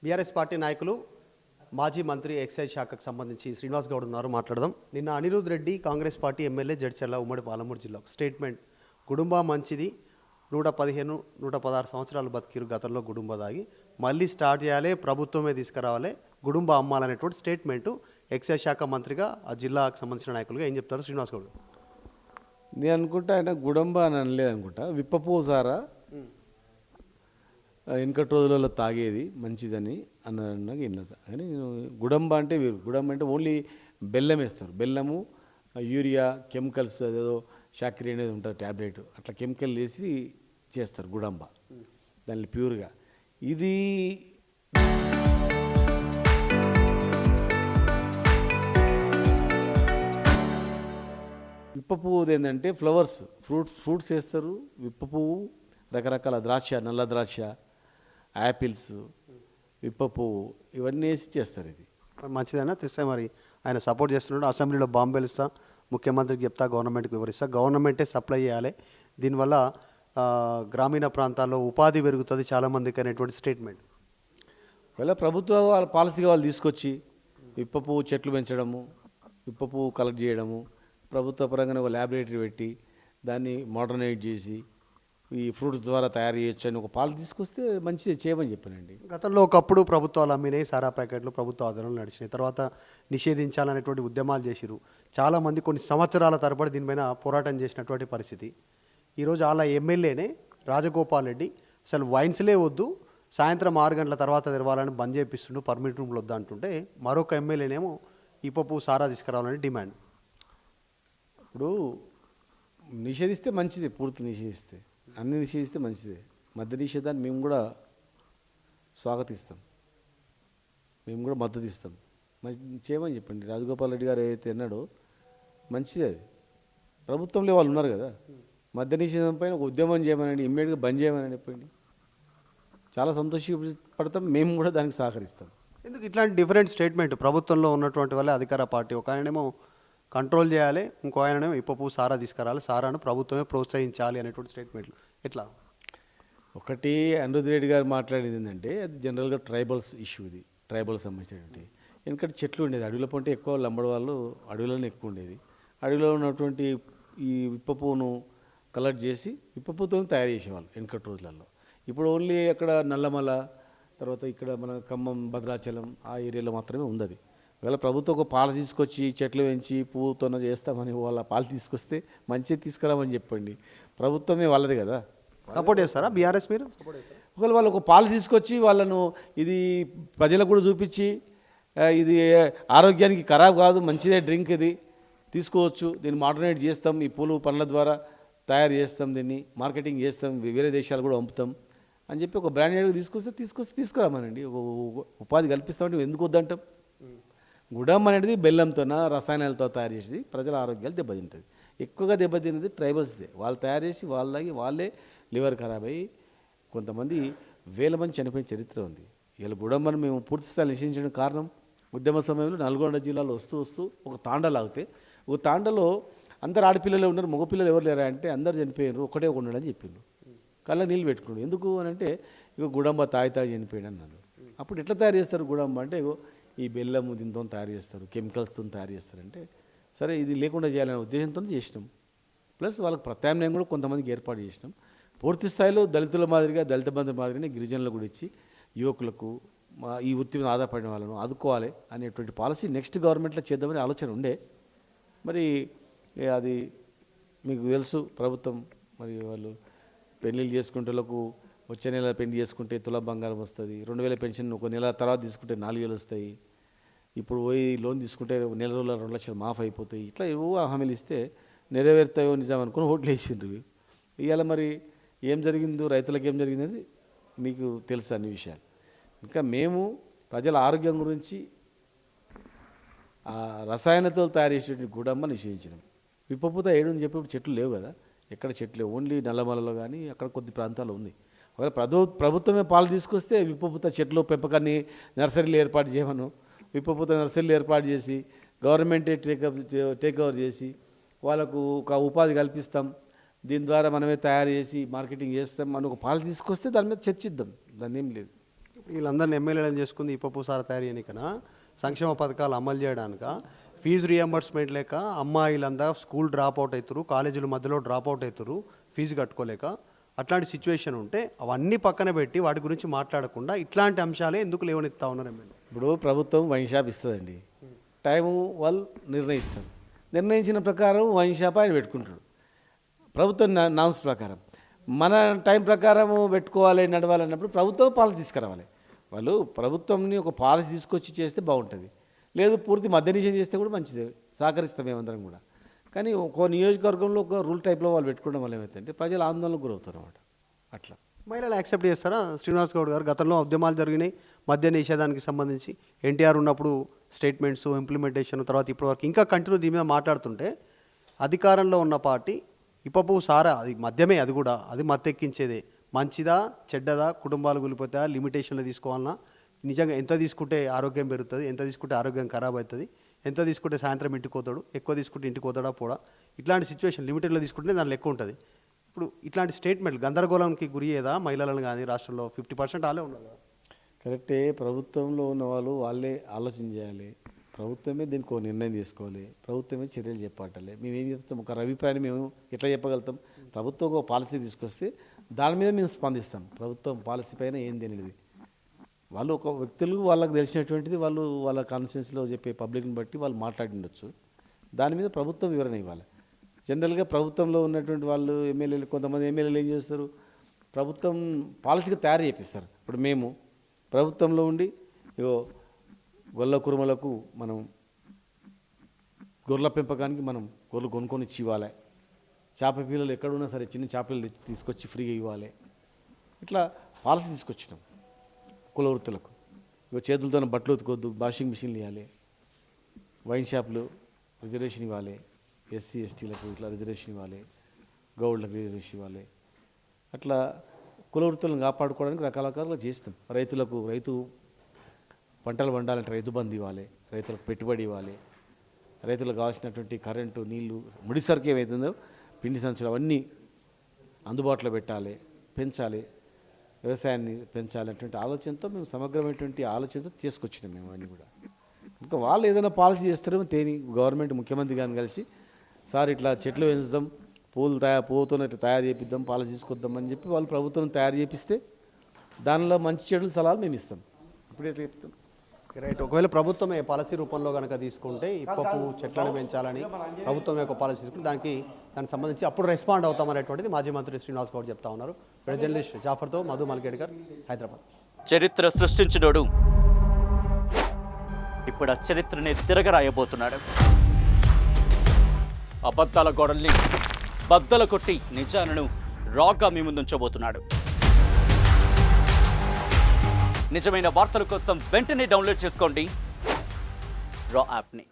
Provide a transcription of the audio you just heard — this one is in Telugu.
బీఆర్ఎస్ పార్టీ నాయకులు మాజీ మంత్రి ఎక్సైజ్ శాఖకు సంబంధించి శ్రీనివాస్ గౌడ్ ఉన్నారు, మాట్లాడదాం. నిన్న అనిరుద్ రెడ్డి కాంగ్రెస్ పార్టీ ఎమ్మెల్యే జడ్చర్ల ఉమ్మడి పాలమూరు జిల్లా స్టేట్మెంట్, గుడుంబా మంచిది, 115 116 సంవత్సరాలు బతికిరు గతంలో గుడుంబా దాగి, మళ్ళీ స్టార్ట్ చేయాలి, ప్రభుత్వమే తీసుకురావాలి, గుడుంబా అమ్మాలనేటువంటి స్టేట్మెంటు ఎక్సైజ్ శాఖ మంత్రిగా ఆ జిల్లాకు సంబంధించిన నాయకులుగా ఏం చెప్తారు శ్రీనివాస్ గౌడ్? నేను అనుకుంటా ఆయన గుడంబా అని అనలేదు అనుకుంటా, విప్పపూసారా వెనకటి రోజులలో తాగేది మంచిదని అన్నది విన్నది. కానీ నేను గుడంబ అంటే వేరు. గుడంబ అంటే ఓన్లీ బెల్లం వేస్తారు, బెల్లము యూరియా కెమికల్స్ అదేదో షాక్రీ అనేది ఉంటుంది ట్యాబ్లెట్, అట్లా కెమికల్ వేసి చేస్తారు గుడంబ, దాన్ని ప్యూర్గా. ఇది విప్ప పువ్వు ఏంటంటే ఫ్లవర్స్, ఫ్రూట్స్ వేస్తారు, విప్ప పువ్వు, రకరకాల ద్రాక్ష, నల్ల ద్రాక్ష, యాపిల్స్, విప్ప పువ్వు, ఇవన్నీ వేసి చేస్తారు. ఇది మంచిదైనా తెస్తే మరి ఆయన సపోర్ట్ చేస్తున్నాడు. అసెంబ్లీలో బాంబేలు ఇస్తా, ముఖ్యమంత్రికి చెప్తా, గవర్నమెంట్కి వివరిస్తా, గవర్నమెంటే సప్లై చేయాలి, దీనివల్ల గ్రామీణ ప్రాంతాల్లో ఉపాధి పెరుగుతుంది చాలామందికి అనేటువంటి స్టేట్మెంట్. ఒకవేళ ప్రభుత్వ వాళ్ళ పాలసీగా వాళ్ళు తీసుకొచ్చి విప్ప పువ్వు చెట్లు పెంచడము, విప్ప పువ్వు కలెక్ట్ చేయడము, ప్రభుత్వ పరంగానే ఒక ల్యాబొరేటరీ పెట్టి దాన్ని మోడర్నైజ్ చేసి ఈ ఫ్రూట్స్ ద్వారా తయారు చేయొచ్చు అని ఒక పాలు తీసుకొస్తే మంచిది చేయమని చెప్పానండి. గతంలో ఒకప్పుడు ప్రభుత్వాలు అమ్మినాయి, సారా ప్యాకెట్లు ప్రభుత్వ ఆధీనంలో నడిచినాయి, తర్వాత నిషేధించాలనేటువంటి ఉద్యమాలు చేసిరు. చాలామంది కొన్ని సంవత్సరాల తరబడి దీనిపైన పోరాటం చేసినటువంటి పరిస్థితి. ఈరోజు అలా ఎమ్మెల్యేనే రాజగోపాల్ రెడ్డి అసలు వైన్స్లే వద్దు, సాయంత్రం 6 గంటల తర్వాత తెరవాలని బంద్ చేపిస్తుండు, పర్మిట్ రూమ్లు వద్దు అంటుంటే, మరొక ఎమ్మెల్యేనేమో ఇప్పపు సారా తీసుకురావాలని డిమాండ్. ఇప్పుడు నిషేధిస్తే మంచిదే, పూర్తి నిషేధిస్తే, అన్ని నిషేధిస్తే మంచిదే. మద్య నిషేధాన్ని మేము కూడా స్వాగతిస్తాం, మేము కూడా మద్దతు ఇస్తాం. చేయమని చెప్పండి. రాజగోపాల్ రెడ్డి గారు ఏదైతే అన్నాడో మంచిదే. అది ప్రభుత్వంలో వాళ్ళు ఉన్నారు కదా, మద్య నిషేధం పైన ఒక ఉద్యమం చేయమనండి, ఇమ్మీడియట్గా బంద్ చేయమని చెప్పండి, చాలా సంతోషపడతాం, మేము కూడా దానికి సహకరిస్తాం. ఎందుకు ఇట్లాంటి డిఫరెంట్ స్టేట్మెంట్? ప్రభుత్వంలో ఉన్నటువంటి వాళ్ళే అధికార పార్టీ, ఒక ఆయనేమో కంట్రోల్ చేయాలి, ఇంకో ఆయననేమో ఇప్పపు సారా తీసుకురావాలి, సారాను ప్రభుత్వమే ప్రోత్సహించాలి అనేటువంటి స్టేట్మెంట్లు ఎట్లా? ఒకటి అనిరుద్ రెడ్డి గారు మాట్లాడేది ఏంటంటే, అది జనరల్గా ట్రైబల్స్ ఇష్యూ, ఇది ట్రైబల్ సంబంధించినటువంటి. ఎందుకంటే చెట్లు ఉండేది అడవిలో, పంటే ఎక్కువ లంబడి వాళ్ళు అడవిలోనే ఎక్కువ ఉండేది. అడవిలో ఉన్నటువంటి ఈ విప్ప పువ్వును కలెక్ట్ చేసి విప్ప పువ్వుతో తయారు చేసేవాళ్ళు వెనకటి రోజులలో. ఇప్పుడు ఓన్లీ అక్కడ నల్లమల, తర్వాత ఇక్కడ మన ఖమ్మం, భద్రాచలం ఆ ఏరియాలో మాత్రమే ఉంది. అది ఒకవేళ ప్రభుత్వం ఒక పాలు తీసుకొచ్చి చెట్లు పెంచి పువ్వుతో చేస్తామని వాళ్ళ పాలు తీసుకొస్తే మంచిగా తీసుకురామని చెప్పండి, ప్రభుత్వమే వాళ్ళది కదా. సపోర్ట్ చేస్తారా బీఆర్ఎస్ మీరు? ఒకవేళ వాళ్ళు ఒక పాలు తీసుకొచ్చి వాళ్ళను ఇది ప్రజలకు కూడా చూపించి, ఇది ఆరోగ్యానికి ఖరాబ్ కాదు, మంచిదే డ్రింక్, ఇది తీసుకోవచ్చు, దీన్ని మోడర్నైజ్ చేస్తాం, ఈ పూలు పండ్ల ద్వారా తయారు చేస్తాం, దీన్ని మార్కెటింగ్ చేస్తాం, వేరే దేశాలు కూడా పంపుతాం అని చెప్పి ఒక బ్రాండెడ్ తీసుకురామనండి, ఉపాధి కల్పిస్తామంటే ఎందుకు వద్దంటాం? గుడం అనేది బెల్లంతో రసాయనాలతో తయారు చేసేది, ప్రజల ఆరోగ్యాలు దెబ్బతింటుంది. ఎక్కువగా దెబ్బతిన్నది ట్రైబల్స్దే. వాళ్ళు తయారు చేసి వాళ్ళే లివర్ ఖరాబ్ అయ్యి కొంతమంది వేల మంది చనిపోయిన చరిత్ర ఉంది. ఇలా గుడంబను మేము పూర్తి స్థాయి నిషేధించడానికి కారణం, ఉద్యమ సమయంలో నల్గొండ జిల్లాలో వస్తూ ఒక తాండా లాగితే, ఒక తాండలో అందరు ఆడపిల్లలే ఉన్నారు, మగపిల్లలు ఎవరు లేరా అంటే అందరు చనిపోయారు, ఒకటే ఉన్నాడని చెప్పిండు. కళ్ళ నీళ్ళు పెట్టుకున్నాడు. ఎందుకు అని అంటే, ఇక గుడంబ తాగి చనిపోయాడు అన్నాడు. అప్పుడు ఎట్లా తయారు చేస్తారు గుడంబ అంటే, ఈ బెల్లము దీంతో తయారు చేస్తారు, కెమికల్స్తో తయారు చేస్తారంటే, సరే ఇది లేకుండా చేయాలనే ఉద్దేశంతో చేసినాం. ప్లస్ వాళ్ళకి ప్రత్యామ్నాయం కూడా కొంతమందికి ఏర్పాటు చేసినాం. పూర్తి స్థాయిలో దళితుల మాదిరిగా, దళిత బంధు మాదిరిగానే గిరిజనులకు కూడా ఇచ్చి యువకులకు ఈ వృత్తి మీద ఆధారపడిన వాళ్ళను ఆదుకోవాలి అనేటువంటి పాలసీ నెక్స్ట్ గవర్నమెంట్లో చేద్దామని ఆలోచన ఉండే. మరి అది మీకు తెలుసు, ప్రభుత్వం మరి వాళ్ళు పెళ్ళిళ్ళు చేసుకుంటేలకు వచ్చే నెల పెళ్లి చేసుకుంటే తులా బంగారం వస్తుంది, 2000 పెన్షన్ ఒక నెల తర్వాత తీసుకుంటే 4000 వస్తాయి, ఇప్పుడు పోయి లోన్ తీసుకుంటే నెల రోజుల 2 లక్షలు మాఫ్ అయిపోతాయి, ఇట్లా ఏవో హామీలు ఇస్తే నెరవేరుతాయో నిజం అనుకుని ఓట్లు వేసిండ్రు. ఇవాళ మరి ఏం జరిగిందో, రైతులకు ఏం జరిగిందని మీకు తెలుసు అన్ని విషయాలు. ఇంకా మేము ప్రజల ఆరోగ్యం గురించి రసాయనతో తయారు చేసేటువంటి గుడమ్మ నిషేధించినాం. విప్పపూత ఏడుని చెప్పి ఇప్పుడు చెట్లు లేవు కదా, ఎక్కడ చెట్లు లేవు, ఓన్లీ నల్లమలలో కానీ అక్కడ కొద్ది ప్రాంతాలు ఉంది. ఒకవేళ ప్రభుత్వమే పాలు తీసుకొస్తే విప్పపూత చెట్లు పెంపకాన్ని నర్సరీలు ఏర్పాటు చేయమను, విప్పపూత నర్సరీలు ఏర్పాటు చేసి గవర్నమెంటే టేక్ ఓవర్ చేసి వాళ్ళకు ఒక ఉపాధి కల్పిస్తాం, దీని ద్వారా మనమే తయారు చేసి మార్కెటింగ్ చేస్తాం అని ఒక పాలు తీసుకొస్తే దాని మీద చర్చిద్దాం, దాన్ని ఏం లేదు. వీళ్ళందరిని ఎమ్మెల్యేలను చేసుకుంది ఇప్పపు సారా తయారు చేయనికనా, సంక్షేమ పథకాలు అమలు చేయడానిక, ఫీజు రియంబర్స్మెంట్ లేక అమ్మాయిలంతా స్కూల్ డ్రాప్ అవుట్ అవుతారు, కాలేజీల మధ్యలో డ్రాప్ అవుట్ అవుతారు ఫీజు కట్టుకోలేక. అట్లాంటి సిచ్యువేషన్ ఉంటే అవన్నీ పక్కన పెట్టి వాటి గురించి మాట్లాడకుండా ఇట్లాంటి అంశాలే ఎందుకు లేవనెత్తా ఉన్నారు ఎమ్మెల్యే? ఇప్పుడు ప్రభుత్వం వైన్ షాప్ ఇస్తుందండి, టైము వాళ్ళు నిర్ణయిస్తారు, నిర్ణయించిన ప్రకారం వైన్ షాప్ ఆయన పెట్టుకుంటాడు ప్రభుత్వం నామ్స్ ప్రకారం. మన టైం ప్రకారం పెట్టుకోవాలి నడవాలన్నప్పుడు ప్రభుత్వం పాలసీ తీసుకురావాలి. వాళ్ళు ప్రభుత్వంని ఒక పాలసీ తీసుకొచ్చి చేస్తే బాగుంటుంది, లేదు పూర్తి మద్య నిషేధం చేస్తే కూడా మంచిదే, సహకరిస్తాం మేమందరం కూడా. కానీ ఒక నియోజకవర్గంలో ఒక రూల్ టైప్లో వాళ్ళు పెట్టుకోవడం వల్ల ఏమవుతుందంటే ప్రజలు ఆందోళనకు గురవుతారు అన్నమాట. అట్లా మహిళలు యాక్సెప్ట్ చేస్తారా? శ్రీనివాస్ గౌడ్ గారు, గతంలో ఉద్యమాలు జరిగినాయి మద్య నిషేధానికి సంబంధించి, ఎన్టీఆర్ ఉన్నప్పుడు స్టేట్మెంట్స్ ఇంప్లిమెంటేషన్, తర్వాత ఇప్పటివరకు ఇంకా కంటిన్యూ దీని మీద మాట్లాడుతుంటే అధికారంలో ఉన్న పార్టీ ఇప్పపు సారా అది మద్యమే, అది కూడా అది మత్తెక్కించేదే, మంచిదా చెడ్డదా, కుటుంబాలు కూలిపోతాయా, లిమిటేషన్లు తీసుకోవాలన్నా, నిజంగా ఎంత తీసుకుంటే ఆరోగ్యం పెరుగుతుంది, ఎంత తీసుకుంటే ఆరోగ్యం ఖరాబ్ అవుతుంది, ఎంత తీసుకుంటే సాయంత్రం ఇంటికి పోతాడు, ఎక్కువ తీసుకుంటే ఇంటికి పోతాడా పోడా, ఇట్లాంటి సిచ్యువేషన్ లిమిటెడ్లో తీసుకుంటే దాని లెక్క ఉంటుంది. ఇప్పుడు ఇట్లాంటి స్టేట్మెంట్లు గందరగోళంకి గురి అయ్యేదా మహిళలను? కానీ రాష్ట్రంలో 50% వాళ్ళే ఉన్నారు కదా. కరెక్టే, ప్రభుత్వంలో ఉన్న వాళ్ళు వాళ్ళే ఆలోచన చేయాలి, ప్రభుత్వమే దీనికి ఒక నిర్ణయం తీసుకోవాలి, ప్రభుత్వమే చర్యలు చేపట్టాలి. మేమేం చెప్తాం, ఒక అభిప్రాయాన్ని మేము ఎట్లా చెప్పగలుగుతాం? ప్రభుత్వం ఒక పాలసీ తీసుకొస్తే దాని మీద మేము స్పందిస్తాం. ప్రభుత్వం పాలసీ పైన ఏంది అనేది వాళ్ళు ఒక వ్యక్తులు వాళ్ళకి తెలిసినటువంటిది వాళ్ళు వాళ్ళ కాన్స్టిట్యూన్సీలో చెప్పే పబ్లిక్ని బట్టి వాళ్ళు మాట్లాడిండొచ్చు, దాని మీద ప్రభుత్వం వివరణ ఇవ్వాలి. జనరల్గా ప్రభుత్వంలో ఉన్నటువంటి వాళ్ళు ఎమ్మెల్యేలు, కొంతమంది ఎమ్మెల్యేలు ఏం చేస్తారు, ప్రభుత్వం పాలసీగా తయారు చేపిస్తారు. ఇప్పుడు మేము ప్రభుత్వంలో ఉండి ఇగో గొల్ల కురుమలకు మనం గొర్రెల పెంపకానికి మనం గొర్రెలు కొనుక్కొని ఇచ్చి ఇవ్వాలి, చేప పిల్లలు ఎక్కడున్నా సరే చిన్న చేపలు తీసుకొచ్చి ఫ్రీగా ఇవ్వాలి, ఇట్లా పాలసీ తీసుకొచ్చినాం. కుల వృత్తులకు ఇక చేతులతో బట్టలు ఉతుకోవద్దు, వాషింగ్ మిషన్లు ఇవ్వాలి, వైన్ షాపులు రిజర్వేషన్ ఇవ్వాలి, ఎస్సీ ఎస్టీలకు ఇట్లా రిజర్వేషన్ ఇవ్వాలి, గౌడ్లకు రిజర్వేషన్ ఇవ్వాలి. అట్లా కుల వృత్తులను కాపాడుకోవడానికి రకరకాలుగా చేస్తాం. రైతు పంటలు పండాలంటే రైతు బంధు ఇవ్వాలి, రైతులకు పెట్టుబడి ఇవ్వాలి, రైతులకు కావాల్సినటువంటి కరెంటు నీళ్లు ముడి సరుకు ఏమవుతుందో పిండి సంచులు అవన్నీ అందుబాటులో పెట్టాలి, పెంచాలి, వ్యవసాయాన్ని పెంచాలనేటువంటి ఆలోచనతో మేము సమగ్రమైనటువంటి ఆలోచనతో తీసుకొచ్చినాం మేము అన్నీ కూడా. ఇంకా వాళ్ళు ఏదైనా పాలసీ చేస్తారేమో గవర్నమెంట్ ముఖ్యమంత్రి గారిని కలిసి, సార్ ఇట్లా చెట్లు పెంచుదాం, పువ్వుతో ఇట్లా తయారు చేపిద్దాం, పాలసీ తీసుకొద్దాం అని చెప్పి వాళ్ళు ప్రభుత్వం తయారు చేపిస్తే దానిలో మంచి చెడుల సలహాలు మేము ఇస్తాం. ఇప్పుడు ఎట్లా చెప్తాం? రైట్. ఒకవేళ ప్రభుత్వమే పాలసీ రూపంలో కనుక తీసుకుంటే ఇప్పపు చెట్లను పెంచాలని ప్రభుత్వమే ఒక పాలసీ తీసుకుంటే దానికి సంబంధించి అప్పుడు రెస్పాండ్ అవుతామనేటువంటిది మాజీ మంత్రి శ్రీనివాస్ గౌడ్ చెప్తా ఉన్నారు. జర్నలిస్ట్ జాఫర్తో మధు మల్కేడ్కర్, హైదరాబాద్. చరిత్ర సృష్టించినోడు ఇప్పుడు ఆ చరిత్రనే తిరగరాయబోతున్నాడు. అబద్ధాల గోడల్ని బద్దలు కొట్టి నిజాలను రాగా మీ ముందుంచబోతున్నాడు. నిజమైన వార్తల కోసం వెంటనే డౌన్లోడ్ చేసుకోండి రా యాప్ని.